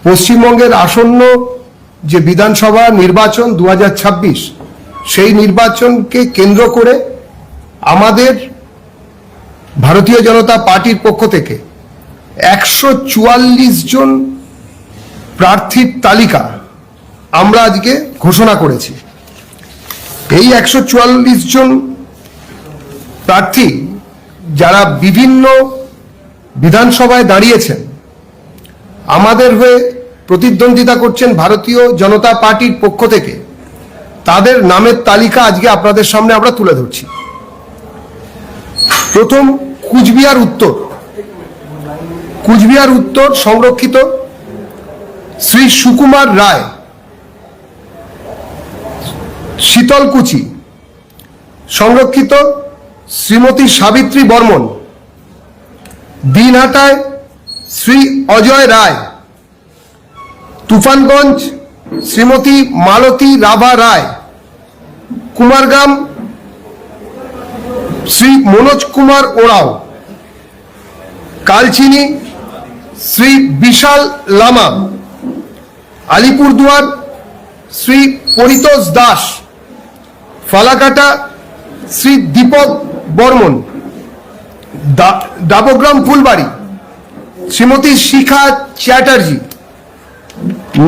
পশ্চিমবঙ্গের আসন্ন যে বিধানসভা নির্বাচন 2026 সেই নির্বাচনকে কেন্দ্র করে আমাদের ভারতীয় জনতা পার্টির পক্ষ থেকে 144 জন প্রার্থীর তালিকা আমরা আজকে ঘোষণা করেছি। এই 144 জন প্রার্থী যারা বিভিন্ন বিধানসভায় দাঁড়িয়েছেন, আমাদের হয়ে প্রতিদ্বন্দ্বিতা করছেন ভারতীয় জনতা পার্টির পক্ষ থেকে, তাদের নামের তালিকা আজকে আপনাদের সামনে আমরা তুলে ধরছি। প্রথম কুচবিহার উত্তর সংরক্ষিত শ্রী সুকুমার রায়। শীতলকুচি সংরক্ষিত শ্রীমতী সাবিত্রী বর্মন। দিনহাটায় শ্রী অজয় রায়। তুফানগঞ্জ শ্রীমতী মালতী রাভা রায়। কুমারগ্রাম শ্রী মনোজ কুমার ওরাও। কালচিনি শ্রী বিশাল লামা। আলিপুরদুয়ার শ্রী পরিতোষ দাস। ফালাকাটা শ্রী দীপক বর্মন। ডাবগ্রাম ফুলবাড়ি শ্রীমতী শিখা চ্যাটার্জি।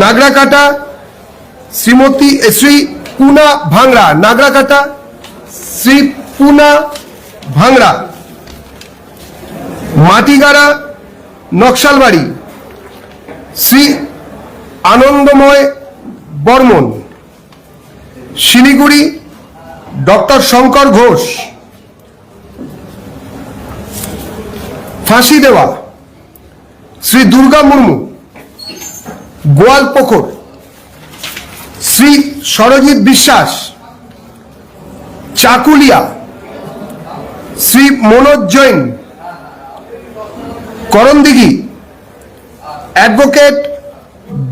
নাগরাকাটা শ্রী পুনা ভাংড়া। নাগরাকাটা শ্রী পুনা ভাংড়া। মাটিগাড়া নকশালবাড়ি শ্রী আনন্দময় বর্মন। শিলিগুড়ি ডক্টর শঙ্কর ঘোষ। ফাঁসি দেওয়া শ্রী দুর্গা মুর্মু। গোয়ালপুকুর শ্রী সরজিৎ বিশ্বাস। চাকুলিয়া শ্রী মনোজ জৈন। করণদিঘি অ্যাডভোকেট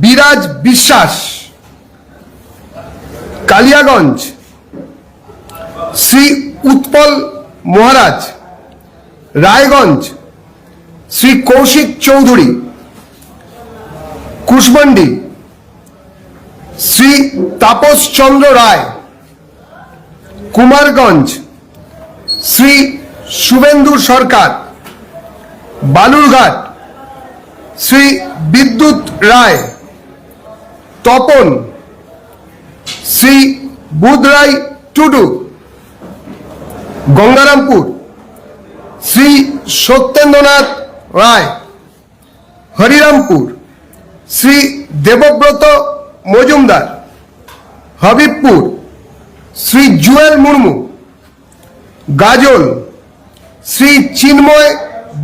বিরাজ বিশ্বাস। কালিয়াগঞ্জ শ্রী উৎপল মহারাজ। রায়গঞ্জ শ্রী কৌশিক চৌধুরী। কুশমন্ডি শ্রী তাপস চন্দ্র রায়। কুমারগঞ্জ শ্রী শুভেন্দু সরকার। বালুরঘাট শ্রী বিদ্যুৎ রায়। তপন শ্রী বুধরাই টুডু। গঙ্গারামপুর শ্রী সত্যেন্দ্রনাথ রায়। হরিরামপুর শ্রী দেবব্রত মজুমদার। হবিবপুর শ্রী জুয়েল মুর্মু। গাজল শ্রী চিন্ময়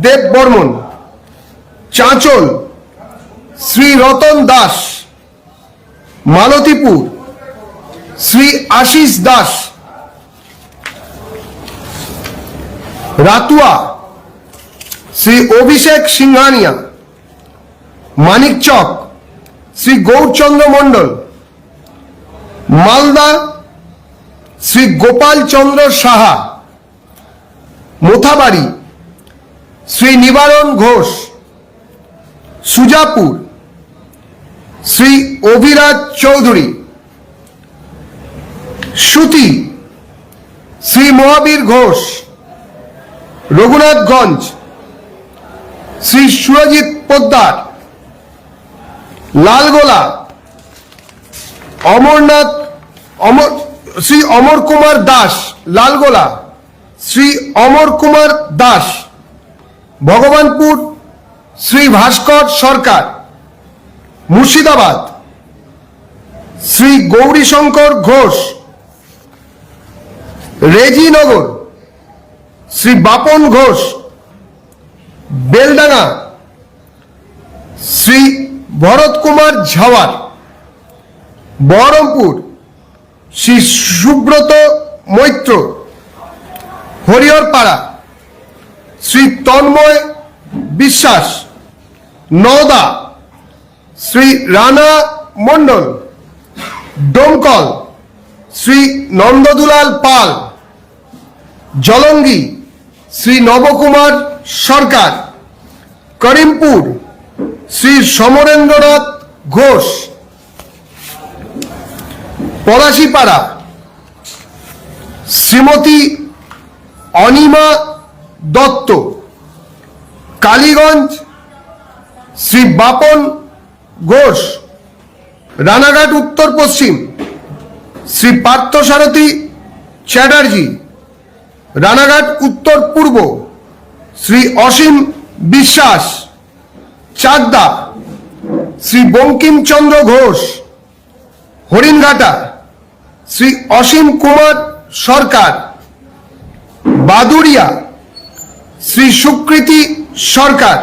দেব বর্মন। চাঁচল শ্রী রতন দাস। মালতীপুর শ্রী আশিস দাস। রাতুয়া শ্রী অভিষেক সিংহানিয়া। মানিকচক শ্রী গৌরচন্দ্র মণ্ডল। মালদা শ্রী গোপাল চন্দ্র সাহা। মোথাবাড়ি শ্রী নিবারণ ঘোষ। সুজাপুর শ্রী অভিরাজ চৌধুরী। সুতি শ্রী মহাবীর ঘোষ। রঘুনাথগঞ্জ শ্রী সুরজিৎ পোদ্দার। লালগোলা শ্রী অমর কুমার দাস। লালগোলা শ্রী অমর কুমার দাস। ভগবানপুর শ্রী ভাস্কর সরকার। মুর্শিদাবাদ শ্রী গৌরীশঙ্কর ঘোষ। রেজিনগর শ্রী বাপন ঘোষ। বেলডাঙ্গা শ্রী ভরত কুমার ঝাওয়ার। বহরমপুর শ্রী সুব্রত মৈত্র। হরিহরপাড়া শ্রী তন্ময় বিশ্বাস। নওদা শ্রী রানা মণ্ডল। ডোমকল শ্রী নন্দদুলাল পাল। জলঙ্গি শ্রী নবকুমার সরকার। করিমপুর শ্রী সমরেন্দ্রনাথ ঘোষ। পলাশীপাড়া শ্রীমতী অনিমা দত্ত। কালীগঞ্জ শ্রী বাপন ঘোষ। রানাঘাট উত্তর পশ্চিম শ্রী পার্থসারথী চ্যাটার্জি। রানাঘাট উত্তর পূর্ব শ্রী অসীম বিশ্বাস। চাকদা শ্রী বঙ্কিমচন্দ্র ঘোষ। হরিণঘাটা শ্রী অসীম কুমার সরকার। বাদুড়িয়া শ্রী সুকৃতি সরকার।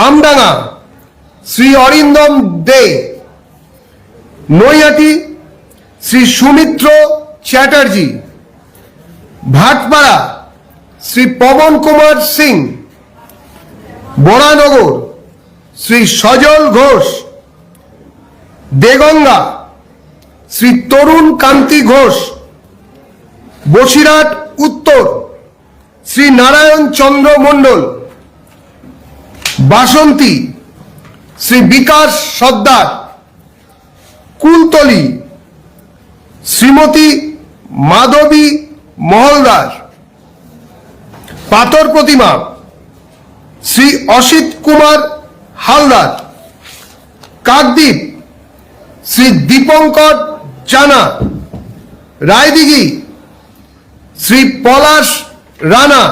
আমডাঙ্গা শ্রী অরিন্দম দে। নৈহাটি শ্রী সুমিত্র চ্যাটার্জি। ভাটপাড়া শ্রী পবন কুমার সিং। বরানগর শ্রী সজল ঘোষ। দেগঙ্গা শ্রী তরুণ কান্তি ঘোষ। বসিরহাট উত্তর শ্রী নারায়ণ চন্দ্র মণ্ডল। বাসন্তী শ্রী বিকাশ সর্দার। কুলতলি শ্রীমতী মাধবী মহলদার। পাথর প্রতিমা শ্রী অসিত কুমার হালদার। কাকদ্বীপ শ্রী দীপঙ্কর জানা। রায়দিঘি শ্রী পলাশ রানা।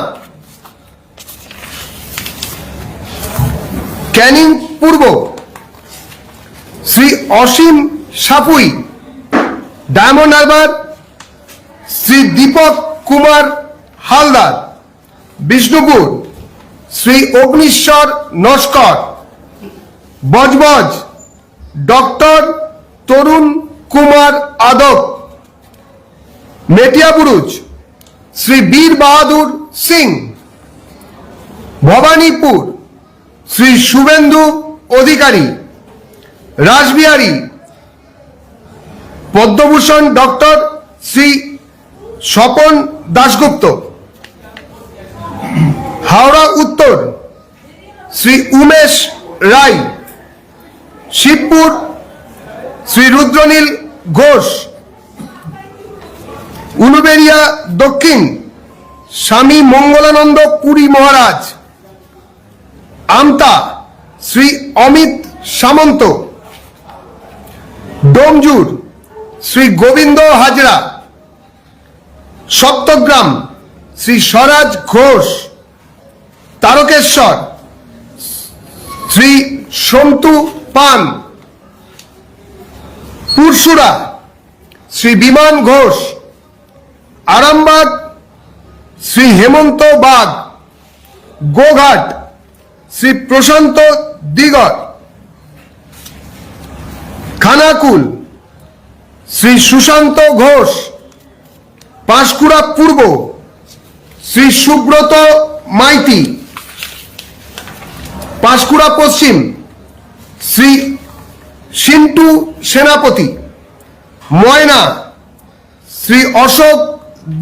ক্যানিং পূর্ব শ্রী অসীম সাপুই। ডায়মন্ড হারবার শ্রী দীপক কুমার হালদার। বিষ্ণুপুর শ্রী অগ্নিশ্বর নস্কর। বজবজ ডক্টর তরুণ কুমার আদক। মেটিয়াবুরুজ শ্রী বীর বাহাদুর সিং। ভবানীপুর শ্রী শুভেন্দু অধিকারী। রাসবিহারী পদ্মভূষণ ডক্টর শ্রী স্বপন দাশগুপ্ত। হাওড়া উত্তর শ্রী উমেশ রায়। শিবপুর শ্রী রুদ্রনীল ঘোষ। উলুবেড়িয়া দক্ষিণ স্বামী মঙ্গলানন্দ পুরী মহারাজ। আমতা শ্রী অমিত সামন্ত। ডোমজুর শ্রী গোবিন্দ হাজরা। সপ্তগ্রাম শ্রী স্বরাজ ঘোষ। তারকেশ্বর শ্রী সন্তু পান। পুরসুরা শ্রী বিমান ঘোষ। আরামবাগ শ্রী হেমন্ত বাগ। গোঘাট শ্রী প্রশান্ত দিগর। খানাকুল শ্রী সুশান্ত ঘোষ। পাঁশকুড়া পূর্ব শ্রী সুব্রত মাইতি। পাঁশকুড়া পশ্চিম শ্রী সিন্টু সেনাপতি। ময়না শ্রী অশোক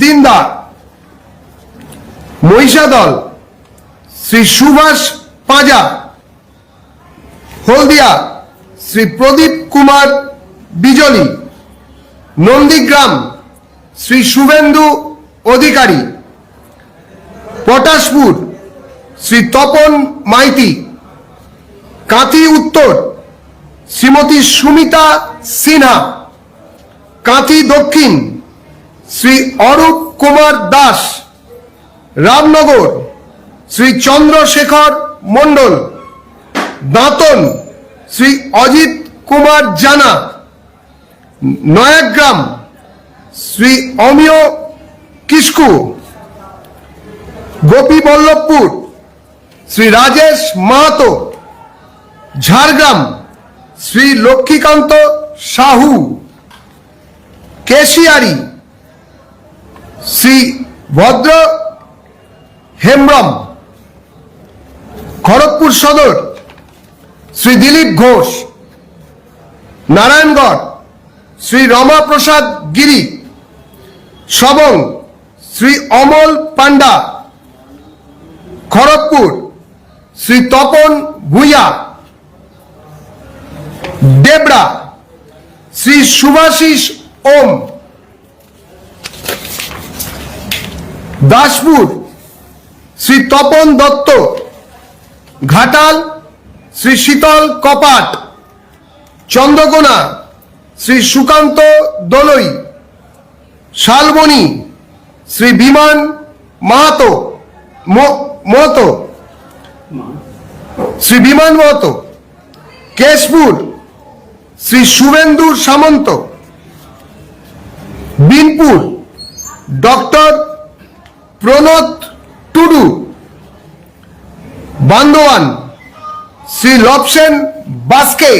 দিনদার। মহিষাদল শ্রী সুভাষ পাঁজা। হলদিয়া শ্রী প্রদীপ কুমার বিজলি। নন্দীগ্রাম শ্রী শুভেন্দু অধিকারী। পটাশপুর শ্রী তপন মাইতি। কাঁথি উত্তর শ্রীমতী সুমিতা সিনহা। কাঁথি দক্ষিণ শ্রী অরূপ কুমার দাস। রামনগর শ্রী চন্দ্রশেখর মণ্ডল। দাঁতন শ্রী অজিত কুমার জানা। নয়াগ্রাম শ্রী অমিয় কিস্কু। গোপীবল্লভপুর শ্রী রাজেশ মাহাতো। ঝাড়গ্রাম শ্রী লক্ষ্মীকান্ত সাহু। কেশিয়ারি শ্রী ভদ্র হেমব্রম। খড়গপুর সদর শ্রী দিলীপ ঘোষ। নারায়ণগড় শ্রী রমাপ্রসাদ গিরি। সবং শ্রী অমল পান্ডা। খড়গপুর শ্রী তপন ভূঁইয়া। ডেবরা শ্রী শুভাশিস ওম, দাসপুর শ্রী তপন দত্ত, ঘাটাল শ্রী শীতল কপাট, চন্দ্রকোনা শ্রী সুকান্ত দলই, শালবনী শ্রী বিমান মাহাতো মহতো, শ্রী বিমান মহতো, কেশপুর শ্রী শুভেন্দু সামন্ত, বিনপুর ডক্টর প্রণত টুডু, বান্দোয়ান শ্রী লবসেন বাস্কে,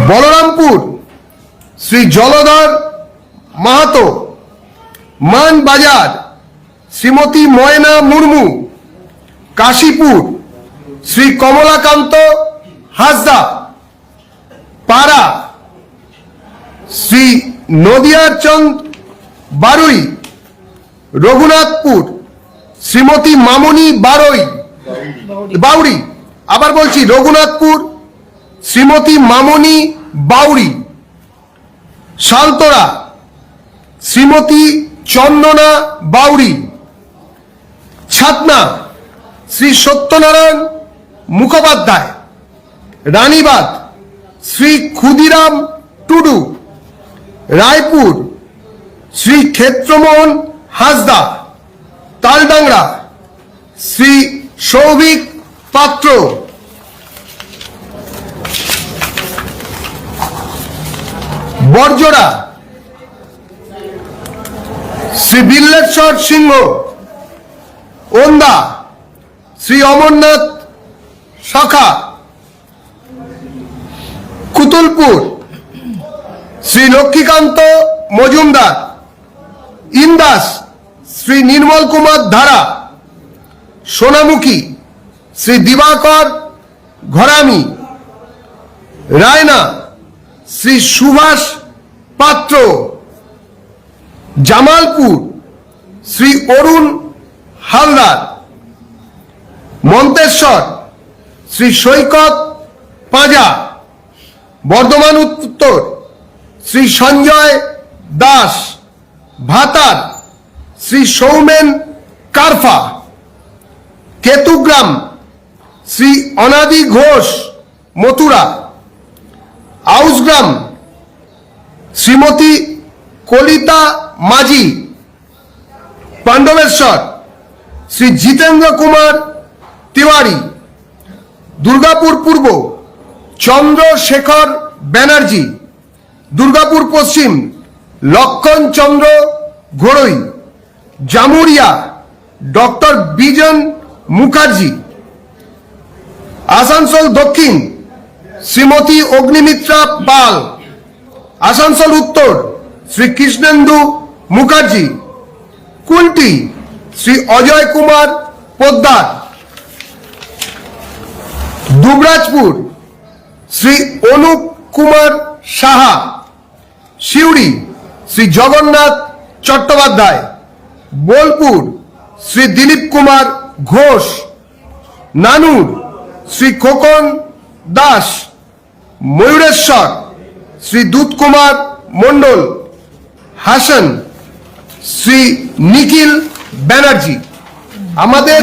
বলরামপুর শ্রী জলধর মাহাতো, মানবাজার শ্রীমতী ময়না মুর্মু, কাশীপুর শ্রী কমলাকান্ত হাসদা, পাড়া শ্রী নদিয়ার চন্দ বারুই, রঘুনাথপুর শ্রীমতী মামনি বাউরি, আবার বলছি রঘুনাথপুর শ্রীমতী মামনি বাউরি, সালতোরা শ্রীমতী চন্দনা বাউরি, ছাতনা শ্রী সত্যনারায়ণ মুখোপাধ্যায়, রানীবাদ শ্রী ক্ষুদিরাম টুডু, রায়পুর শ্রী ক্ষেত্রমোহন হাসদা, তালডাংরা শ্রী সৌভিক পাত্র, বরজোড়া শ্রী বিল্লেশ্বর সিংহ, ওন্দা শ্রী অমরনাথ শাখা, কুতুলপুর শ্রী লক্ষ্মীকান্ত মজুমদার, ইন্দাস শ্রী নির্মল কুমার ধারা, সোনামুখী শ্রী দিবাকর ঘরামি, রায়না শ্রী সুভাষ পাত্র, জামালপুর শ্রী অরুণ হালদার, মন্তেশ্বর শ্রী সৈকত পাঁজা, বর্ধমান উত্তর শ্রী সঞ্জয় দাস, ভাতার শ্রী সৌমেন কারফা, কেতুগ্রাম শ্রী অনাদি ঘোষ মথুরা, আউসগ্রাম শ্রীমতী কলিতা মাঝি, পাণ্ডবেশ্বর শ্রী জিতেন্দ্র কুমার তিওয়ারি, দুর্গাপুর পূর্ব চন্দ্রশেখর ব্যানার্জি, দুর্গাপুর পশ্চিম লক্ষণ চন্দ্র ঘোড়ই, জামুরিয়া ডক্টর বিজন মুখার্জি, আসানসোল দক্ষিণ শ্রীমতী অগ্নিমিত্রা পাল, আসানসোল উত্তর শ্রী কৃষ্ণেন্দু মুখার্জি, কুলটি শ্রী অজয় কুমার পোদ্দার, দুবরাজপুর শ্রী অনুপ কুমার সাহা, সিউড়ি শ্রী জগন্নাথ চট্টোপাধ্যায়, বোলপুর শ্রী দিলীপ কুমার ঘোষ, নানুর শ্রী খোকন দাস, ময়ূরেশ্বর শ্রী দুধ কুমার মণ্ডল, হাসান শ্রী নিখিল ব্যানার্জি। আমাদের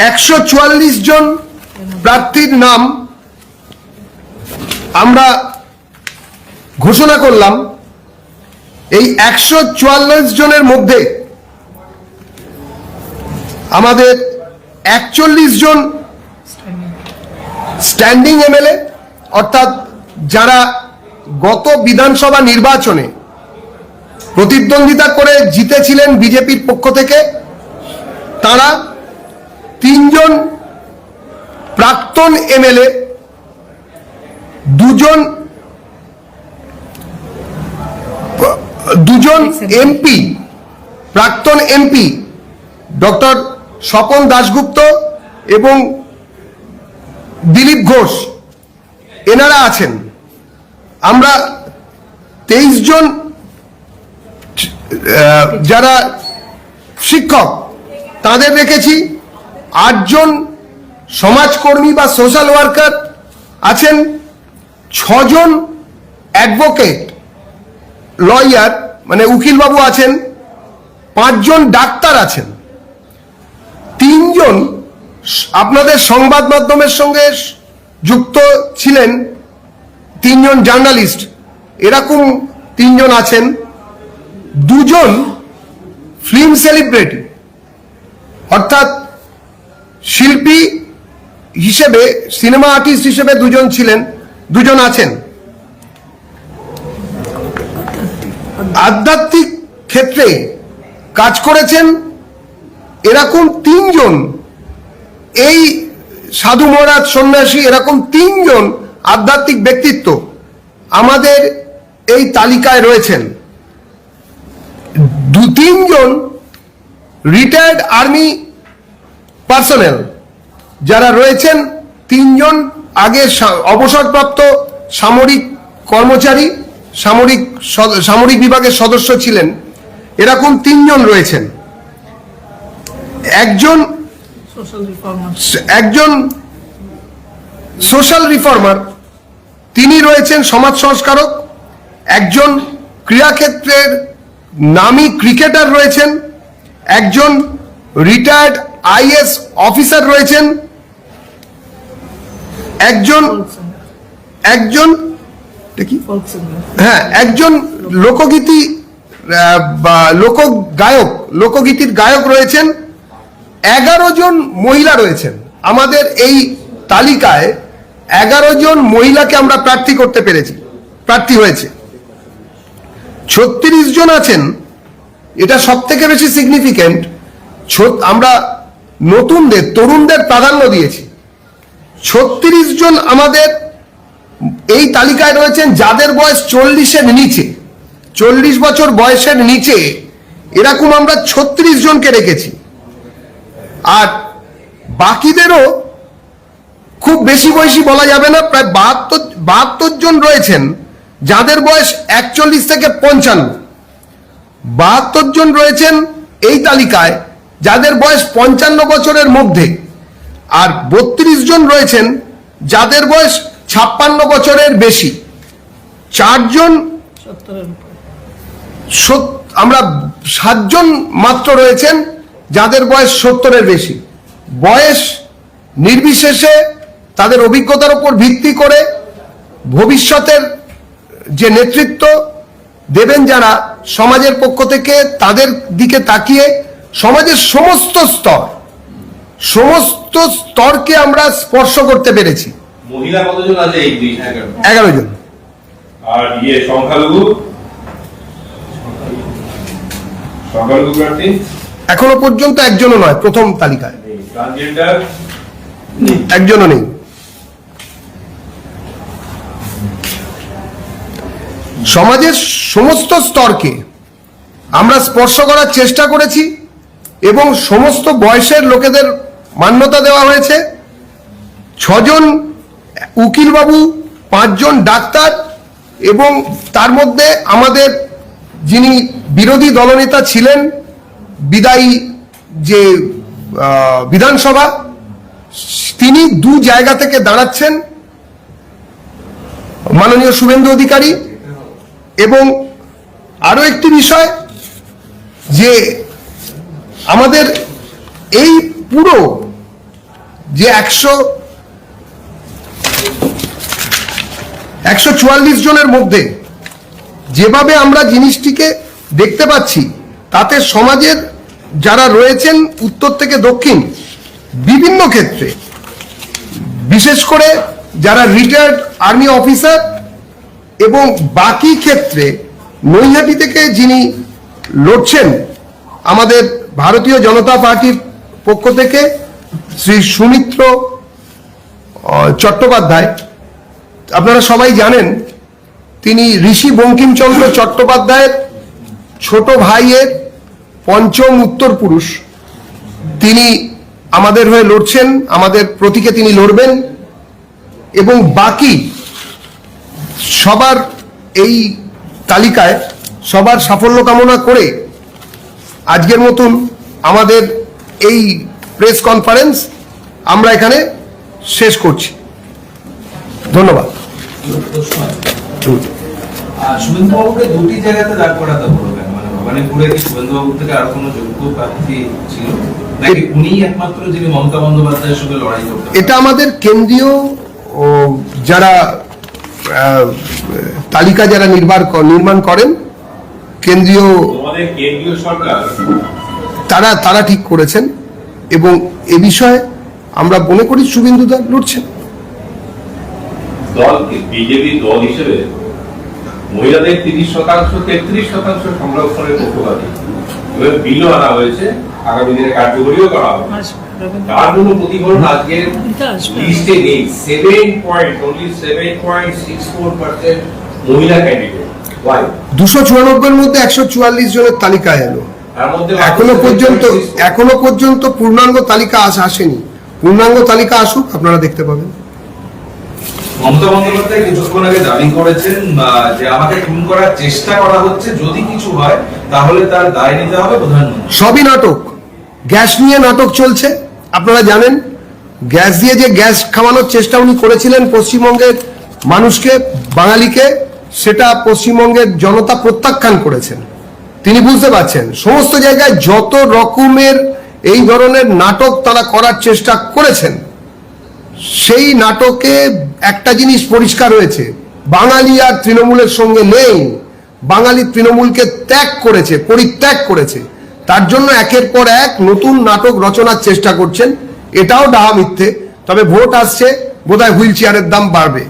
144 জন প্রার্থীর নাম আমরা ঘোষণা করলাম। এই 144 জনের মধ্যে আমাদের 41 জন স্ট্যান্ডিং এমএলএ, অর্থাৎ যারা গত বিধানসভা নির্বাচনে প্রতিদ্বন্দ্বিতা করে জিতেছিলেন বিজেপির পক্ষ থেকে, তারা 3 জন প্রাক্তন এমএলএ, 2 জন এমপি, প্রাক্তন এমপি ডক্টর স্বপন দাশগুপ্ত এবং দিলীপ ঘোষ, এনারা আছেন। আমরা 23 জন যারা শিক্ষক তাদের রেখেছি, 8 জন সমাজকর্মী বা সোশ্যাল ওয়ার্কার আছেন, 6 জন অ্যাডভোকেট লয়ার মানে উকিলবাবু আছেন, 5 জন ডাক্তার আছেন, 3 জন আপনাদের সংবাদ মাধ্যমের সঙ্গে যুক্ত ছিলেন, 3 জন জার্নালিস্ট, এরকম 3 জন আছেন, 2 জন ফিল্ম সেলিব্রিটি অর্থাৎ শিল্পী হিসেবে, সিনেমা আর্টিস্ট হিসেবে 2 জন ছিলেন, 2 জন আছেন। আধ্যাত্মিক ক্ষেত্রে কাজ করেছেন এরকম 3 জন, এই সাধু মহারাজ সন্ন্যাসী এরকম 3 জন আধ্যাত্মিক ব্যক্তিত্ব আমাদের এই তালিকায় রয়েছেন। 2-3 জন রিটায়ার্ড আর্মি পার্সোনেল যারা রয়েছেন, 3 জন আগে অবসরপ্রাপ্ত সামরিক কর্মচারী, সামরিক বিভাগের সদস্য ছিলেন, এরকম 3 জন রয়েছেন। একজন সোশ্যাল রিফর্মার, তিনি রয়েছেন সমাজ সংস্কারক। একজন ক্রীড়াক্ষেত্রের নামী ক্রিকেটার রয়েছেন, একজন রিটায়ার্ড আইএস অফিসার রয়েছেন, একজন লোকগীতি বা লোকগীতির গায়ক রয়েছেন, 11 জন মহিলা রয়েছেন। আমাদের এই তালিকায় 11 জন মহিলাকে আমরা প্রার্থী হয়েছে। 36 জন আছেন, এটা সব থেকে বেশি সিগনিফিক্যান্ট, আমরা তরুণদের প্রাধান্য দিয়েছি। 36 জন আমাদের এই তালিকায় রয়েছেন যাদের বয়স 40-এর নিচে, 40 বছর বয়সের নিচে, এরকম আমরা 36 জনকে রেখেছি। আর বাকিদেরও খুব বেশি বয়সী বলা যাবে না, প্রায় 72 জন রয়েছেন যাদের বয়স 41 থেকে 55। 72 জন রয়েছেন এই তালিকায় যাদের বয়স 55 বছরের মধ্যে, আর 32 জন রয়েছেন যাদের বয়স 56 বছরের বেশি। 4 জন, আমরা 7 জন মাত্র রয়েছেন যাদের বয়স 70-এর বেশি। বয়স নির্বিশেষে তাদের অভিজ্ঞতার উপর ভিত্তি করে ভবিষ্যতের যে নেতৃত্ব দেবেন যারা সমাজের পক্ষ থেকে, তাদের দিকে তাকিয়ে সমাজের সমস্ত স্তরকে আমরা স্পর্শ করতে পেরেছি। মহিলা কতজন আছে? 11 জন। আর সংখ্যালঘু প্রার্থী এখনো পর্যন্ত একজনও নয়, প্রথম তালিকায় ট্রান্সজেন্ডার একজনও নেই। সমাজের সমস্ত স্তরকে আমরা স্পর্শ করার চেষ্টা করেছি এবং সমস্ত বয়সের লোকেদের মান্যতা দেওয়া হয়েছে। 6 জন উকিলবাবু, 5 জন ডাক্তার, এবং তার মধ্যে আমাদের যিনি বিরোধী দলনেতা ছিলেন বিদায়ী যে বিধানসভা, তিনি 2 জায়গা থেকে দাঁড়াচ্ছেন, মাননীয় শুভেন্দু অধিকারী। এবং আরো একটি বিষয় যে আমাদের এই পুরো যে 144 জনের মধ্যে যেভাবে আমরা জিনিসটিকে দেখতে পাচ্ছি, তাতে সমাজের যারা রয়েছেন উত্তর থেকে দক্ষিণ বিভিন্ন ক্ষেত্রে, বিশেষ করে যারা রিটায়ার্ড আর্মি অফিসার এবং বাকি ক্ষেত্রে নৈহাটি থেকে যিনি লড়ছেন আমাদের ভারতীয় জনতা পার্টির পক্ষ থেকে, শ্রী সুমিত্র চট্টোপাধ্যায়, আপনারা সবাই জানেন তিনি ঋষি বঙ্কিমচন্দ্র চট্টোপাধ্যায়ের ছোট ভাইয়ের 5ম উত্তর পুরুষ। তিনি আমাদের হয়ে লড়ছেন, আমাদের প্রতীকে তিনি লড়বেন। এবং বাকি সবার এই তালিকায় সবার সাফল্য কামনা করে আজকের মতন আমাদের এই প্রেস কনফারেন্স আমরা এখানে শেষ করছি। ধন্যবাদ। শুভেন্দুবাবুকে দুটি জায়গাতে দাঁড় করাতে হলো কেন? মানে ভবানীপুরে কি শুভেন্দুবাবুর থেকে আর কোনো যোগ্য প্রার্থী ছিল, নাকি উনি একমাত্র যিনি মমতা বন্দ্যোপাধ্যায়ের সঙ্গে লড়াই করতে পারেন? এটা আমাদের কেন্দ্রীয় যারা তালিকা যারা নির্মাণ করেন, কেন্দ্রীয় তোমাদের কেন্দ্রীয় সরকার তারা ঠিক করেছেন, এবং এ বিষয়ে আমরা মনে করি শুভেন্দু দা লড়ছেন। দল বিজেপি দল হিসেবে মহিলাদের 30% 33% সংরক্ষণের পক্ষপাতী এবং বিলও আনা হয়েছে, আগামী দিনে কার্যকরীও করা হবে। তার জন্য প্রতিফলন আজকের লিস্টে নেই। 7.64% মহিলা ক্যান্ডিডেট। ওয়াই? 294 মধ্যে 144 জনের তালিকায় এলো। তার মধ্যে এখনো পর্যন্ত পূর্ণাঙ্গ তালিকা আসেনি। পূর্ণাঙ্গ তালিকা আসুক, আপনারা দেখতে পাবেন। মমতা বন্দ্যোপাধ্যায় কিছুক্ষণ আগে দাবি করেছেন যে আমাকে খুন করার চেষ্টা করা হচ্ছে, যদি কিছু হয় তাহলে তার দায় নিতে হবে প্রধানমন্ত্রী। সবই নাটক। গ্যাস নিয়ে নাটক চলছে, আপনারা জানেন। গ্যাস দিয়ে যে গ্যাস খাওয়ানোর চেষ্টা উনি করেছিলেন পশ্চিমবঙ্গের মানুষকে, বাঙালিকে, সেটা পশ্চিমবঙ্গের জনতা প্রত্যাখ্যান করেছেন। তিনি বুঝতে পারছেন সমস্ত জায়গায় যত রকমের এই ধরনের নাটক তারা করার চেষ্টা করেছেন, সেই নাটকে একটা জিনিস পরিষ্কার হয়েছে, বাঙালি আর তৃণমূলের সঙ্গে নেই। বাঙালি তৃণমূলকে পরিত্যাগ করেছে। তার জন্য একের পর এক নতুন নাটক রচনার চেষ্টা করছেন। এটাও ডাহা মিথ্যে। তবে ভোট আসছে, বোধহয় হুইল চেয়ারের দাম বাড়বে।